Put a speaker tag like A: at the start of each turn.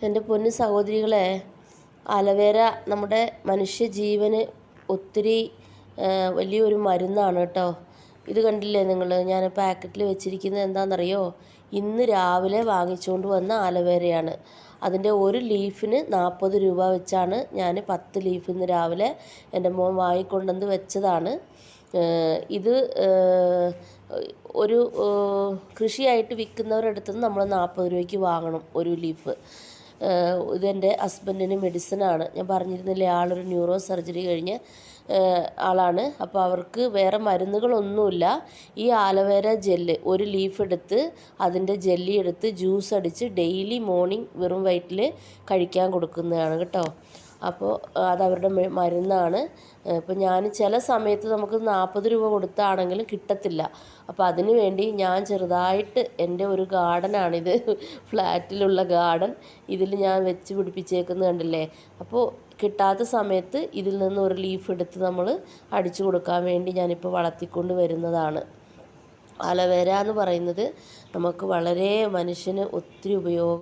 A: എൻ്റെ പൊന്നു സഹോദരികളെ, അലവേര നമ്മുടെ മനുഷ്യജീവന് ഒത്തിരി വലിയൊരു മരുന്നാണ് കേട്ടോ. ഇത് കണ്ടില്ലേ നിങ്ങൾ, ഞാൻ പാക്കറ്റിൽ വെച്ചിരിക്കുന്നത് എന്താണെന്നറിയോ? ഇന്ന് രാവിലെ വാങ്ങിച്ചുകൊണ്ട് വന്ന ആലവേരയാണ്. അതിൻ്റെ ഒരു ലീഫിന് 40 രൂപ വെച്ചാണ്. ഞാൻ 10 ലീഫ് ഇന്ന് രാവിലെ എൻ്റെ മോൻ വാങ്ങിക്കൊണ്ടുവന്ന് വെച്ചതാണ്. ഇത് ഒരു കൃഷിയായിട്ട് വിൽക്കുന്നവരടുത്ത് നിന്ന് നമ്മൾ 40 രൂപയ്ക്ക് വാങ്ങണം ഒരു ലീഫ്. ഇതെൻ്റെ ഹസ്ബൻഡിന് മെഡിസിനാണ്. ഞാൻ പറഞ്ഞിരുന്നില്ലേ, ആളൊരു ന്യൂറോ സർജറി കഴിഞ്ഞ ആളാണ്. അപ്പോൾ അവർക്ക് വേറെ മരുന്നുകളൊന്നുമില്ല. ഈ ആലവേര ജെല്ല് ഒരു ലീഫ് എടുത്ത് അതിൻ്റെ ജെല്ലി എടുത്ത് ജ്യൂസ് അടിച്ച് ഡെയിലി മോർണിംഗ് വെറും വയറ്റിൽ കഴിക്കാൻ കൊടുക്കുന്നതാണ് കേട്ടോ. അപ്പോൾ അതവരുടെ മരുന്നാണ്. ഇപ്പോൾ ഞാൻ ചില സമയത്ത് നമുക്ക് 40 രൂപ കൊടുത്താണെങ്കിലും കിട്ടത്തില്ല. അപ്പോൾ അതിന് വേണ്ടി ഞാൻ ചെറുതായിട്ട് എൻ്റെ ഒരു ഗാർഡനാണിത്, ഫ്ലാറ്റിലുള്ള ഗാർഡൻ, ഇതിൽ ഞാൻ വെച്ച് പിടിപ്പിച്ചേക്കുന്നത് കണ്ടില്ലേ. അപ്പോൾ കിട്ടാത്ത സമയത്ത് ഇതിൽ നിന്ന് ഒരു ലീഫ് എടുത്ത് നമ്മൾ അടിച്ചു കൊടുക്കാൻ വേണ്ടി ഞാനിപ്പോൾ വളർത്തിക്കൊണ്ട് വരുന്നതാണ്. അലവേര എന്ന് പറയുന്നത് നമുക്ക് വളരെ മനുഷ്യന് ഒത്തിരി ഉപയോഗം